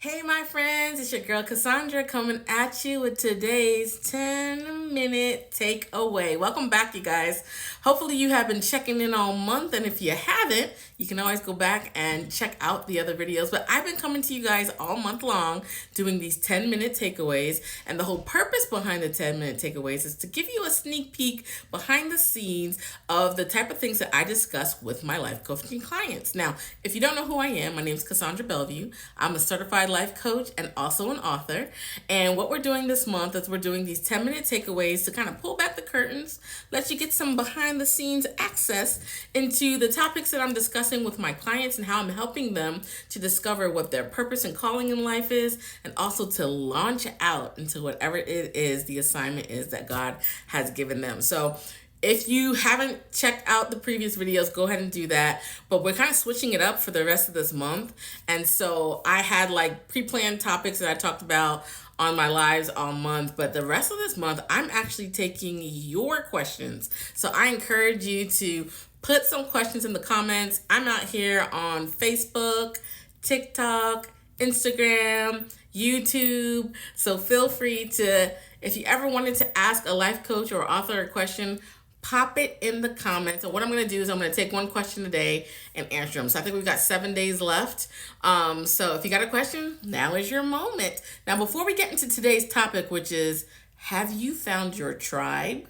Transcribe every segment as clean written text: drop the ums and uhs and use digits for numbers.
Hey, my friends, it's your girl Cassandra coming at you with today's 10-minute takeaway. Welcome back, you guys. Hopefully, you have been checking in all month, and if you haven't, you can always go back and check out the other videos. But I've been coming to you guys all month long doing these 10-minute takeaways, and the whole purpose behind the 10-minute takeaways is to give you a sneak peek behind the scenes of the type of things that I discuss with my life coaching clients. Now, if you don't know who I am, my name is Cassandra Bellevue. I'm a certified life coach and also an author. And what we're doing this month is we're doing these 10-minute takeaways to kind of pull back the curtains, let you get some behind the scenes access into the topics that I'm discussing with my clients and how I'm helping them to discover what their purpose and calling in life is, and also to launch out into whatever it is the assignment is that God has given them. So if you haven't checked out the previous videos, go ahead and do that. But we're kind of switching it up for the rest of this month. And so I had like pre-planned topics that I talked about on my lives all month. But the rest of this month, I'm actually taking your questions. So I encourage you to put some questions in the comments. I'm out here on Facebook, TikTok, Instagram, YouTube. So feel free to, if you ever wanted to ask a life coach or author a question, pop it in the comments. So what I'm going to do is I'm going to take one question a day and answer them. So I think we've got 7 days left. So if you got a question, now is your moment. Now, before we get into today's topic, which is, have you found your tribe?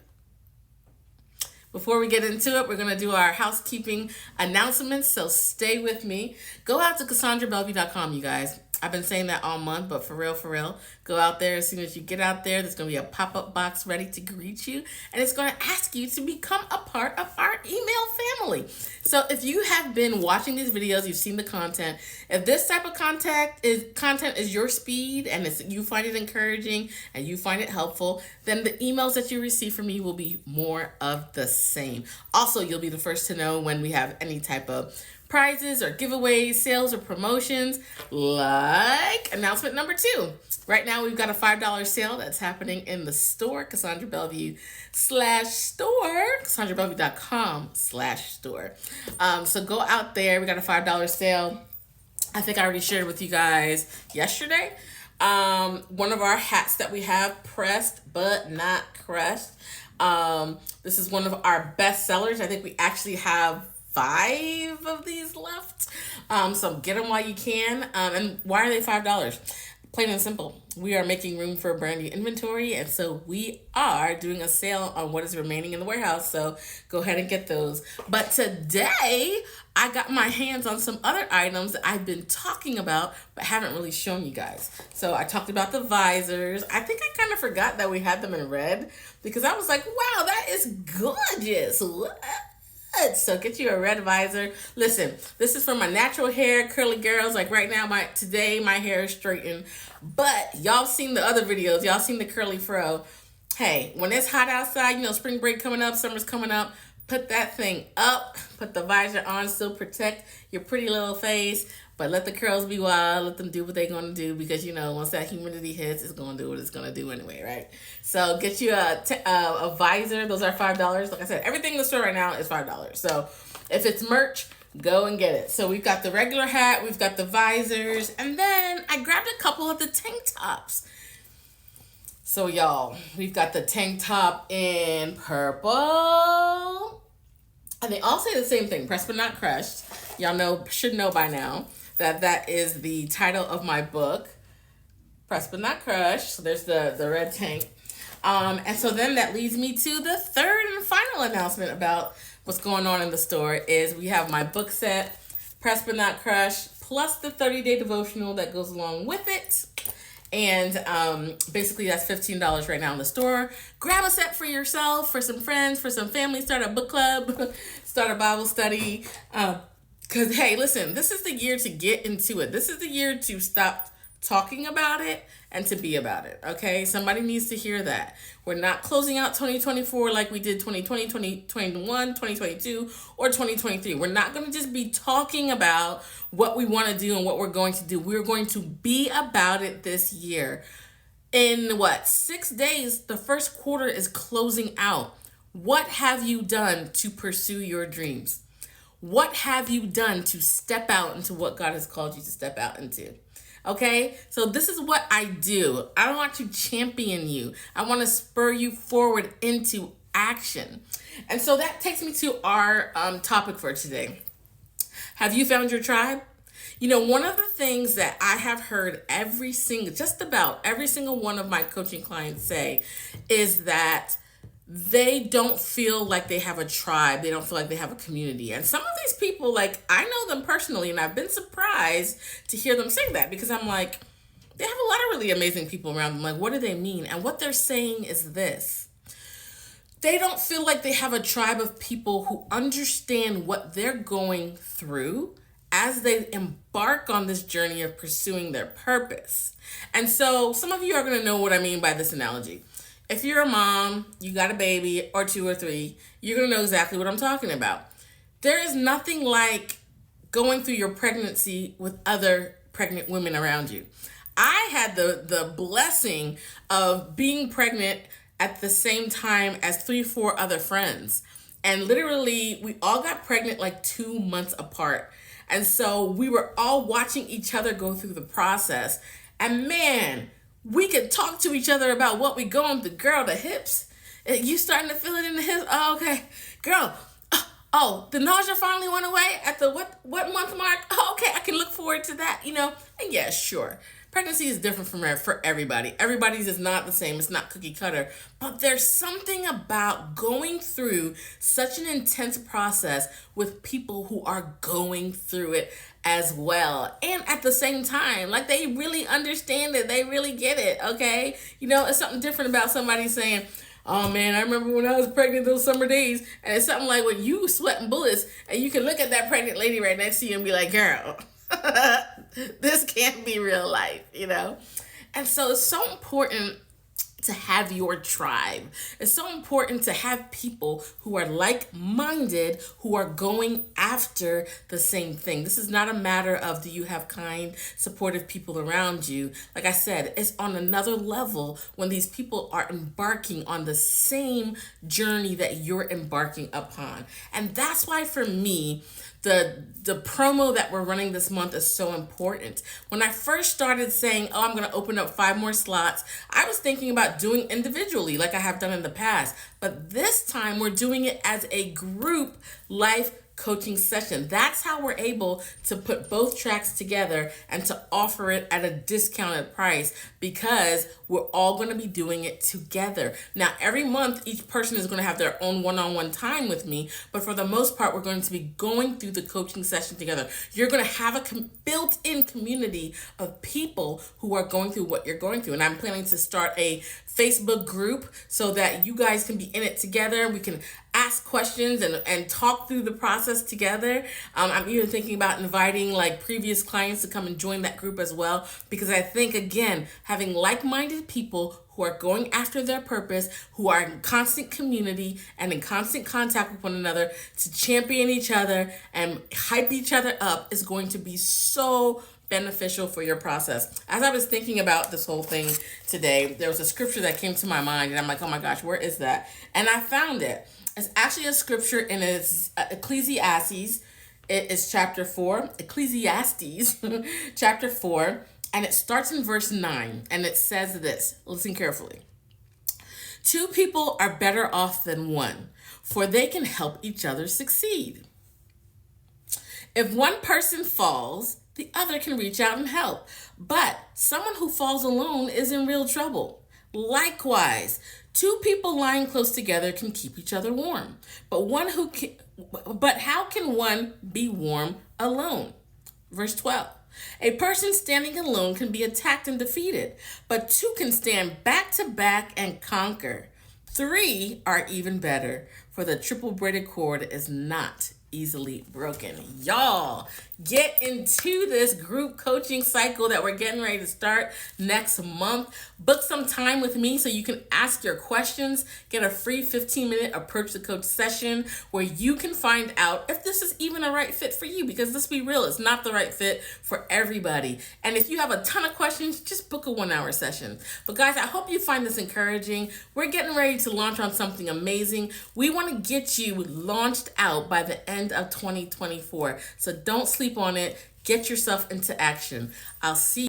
Before we get into it, we're going to do our housekeeping announcements, so stay with me. Go out to CassandraBellevue.com, you guys. I've been saying that all month, but for real, go out there. As soon as you get out there, there's going to be a pop-up box ready to greet you, and it's going to ask you to become a part of our email family. So if you have been watching these videos, you've seen the content. If this type of content is your speed and you find it encouraging and you find it helpful, then the emails that you receive from me will be more of the same. Also, you'll be the first to know when we have any type of prizes or giveaways, sales or promotions, like announcement number 2. Right now, we've got a $5 sale that's happening in the store, Cassandra Bellevue /store, CassandraBellevue.com/store. So go out there. We got a $5 sale. I think I already shared with you guys yesterday. One of our hats that we have, pressed but not crushed. This is one of our best sellers. I think we actually have 5 of these left. So get them while you can. And why are they $5? Plain and simple. We are making room for a brand new inventory, and so we are doing a sale on what is remaining in the warehouse. So go ahead and get those. But today, I got my hands on some other items that I've been talking about, but haven't really shown you guys. So I talked about the visors. I think I kind of forgot that we had them in red, because I was like, wow, that is gorgeous. What? So get you a red visor. Listen, this is for my natural hair, curly girls. Like right now, today my hair is straightened. But y'all seen the other videos. Y'all seen the curly fro. Hey, when it's hot outside, spring break coming up, summer's coming up, put that thing up, put the visor on, still protect your pretty little face, but let the curls be wild, let them do what they're going to do, because, once that humidity hits, it's going to do what it's going to do anyway, right? So get you a visor. Those are $5. Like I said, everything in the store right now is $5. So if it's merch, go and get it. So we've got the regular hat, we've got the visors, and then I grabbed a couple of the tank tops. So y'all, we've got the tank top in purple. And they all say the same thing, pressed but not crushed. Y'all should know by now that is the title of my book, Pressed but Not Crushed. So there's the red tank. And so then that leads me to the third and final announcement about what's going on in the store is we have my book set, Pressed but Not Crushed, plus the 30-day devotional that goes along with it. And basically that's $15 right now in the store. Grab a set for yourself, for some friends, for some family. Start a book club, start a Bible study. Because, hey, listen, this is the year to get into it. This is the year to stop talking about it and to be about it, okay? Somebody needs to hear that. We're not closing out 2024 like we did 2020, 2021, 2022, or 2023. We're not going to just be talking about what we want to do and what we're going to do. We're going to be about it this year. In 6 days, the first quarter is closing out. What have you done to pursue your dreams? What have you done to step out into what God has called you to step out into? Okay, so this is what I do. I want to champion you. I want to spur you forward into action. And so that takes me to our topic for today. Have you found your tribe? You know, one of the things that I have heard just about every single one of my coaching clients say is that they don't feel like they have a tribe. They don't feel like they have a community. And some of these people, like, I know them personally, and I've been surprised to hear them say that, because I'm like, they have a lot of really amazing people around them. Like, what do they mean? And what they're saying is this: they don't feel like they have a tribe of people who understand what they're going through as they embark on this journey of pursuing their purpose. And so some of you are going to know what I mean by this analogy. If you're a mom, you got a baby or 2 or 3, you're going to know exactly what I'm talking about. There is nothing like going through your pregnancy with other pregnant women around you. I had the blessing of being pregnant at the same time as 3-4 other friends. And literally, we all got pregnant like 2 months apart. And so we were all watching each other go through the process. And man, we could talk to each other about what we going through. Girl, the hips. You starting to feel it in the hips? Oh, okay. Girl, oh, the nausea finally went away at the what month mark? Oh, okay, I can look forward to that, you know? And yeah, sure. Pregnancy is different for everybody. Everybody's is not the same. It's not cookie cutter. But there's something about going through such an intense process with people who are going through it as well. And at the same time, like, they really understand it. They really get it, okay? You know, it's something different about somebody saying, oh man, I remember when I was pregnant those summer days. And it's something like when you sweating bullets and you can look at that pregnant lady right next to you and be like, girl, this can't be real life, you know? And so it's so important to have your tribe. It's so important to have people who are like-minded, who are going after the same thing. This is not a matter of, do you have kind, supportive people around you? Like I said, it's on another level when these people are embarking on the same journey that you're embarking upon. And that's why, for me, the promo that we're running this month is so important. When I first started saying, oh, I'm going to open up 5 more slots, I was thinking about doing individually like I have done in the past. But this time we're doing it as a group life coaching session. That's how we're able to put both tracks together and to offer it at a discounted price, because we're all going to be doing it together. Now, every month, each person is going to have their own one-on-one time with me, but for the most part, we're going to be going through the coaching session together. You're going to have a built-in community of people who are going through what you're going through. And I'm planning to start a Facebook group so that you guys can be in it together. We can ask questions and talk through the process together. I'm even thinking about inviting like previous clients to come and join that group as well, because I think, again, having like-minded people who are going after their purpose, who are in constant community and in constant contact with one another to champion each other and hype each other up, is going to be so beneficial for your process. As I was thinking about this whole thing today, there was a scripture that came to my mind, and I'm like, oh my gosh, where is that? And I found it. It's actually a scripture in Ecclesiastes. It is chapter 4, Ecclesiastes chapter 4, and it starts in verse 9, and it says this. Listen carefully. 2 people are better off than one, for they can help each other succeed. If one person falls, the other can reach out and help. But someone who falls alone is in real trouble. Likewise, 2 people lying close together can keep each other warm. But how can one be warm alone? Verse 12. A person standing alone can be attacked and defeated, but 2 can stand back to back and conquer. 3 are even better, for the triple braided cord is not easily broken. Y'all, get into this group coaching cycle that we're getting ready to start next month. Book some time with me so you can ask your questions, get a free 15-minute approach the coach session where you can find out if this is even a right fit for you, because let's be real, it's not the right fit for everybody. And if you have a ton of questions, just book a 1-hour session. But guys, I hope you find this encouraging. We're getting ready to launch on something amazing. We want to get you launched out by the end of 2024. So don't sleep on it. Get yourself into action. I'll see you.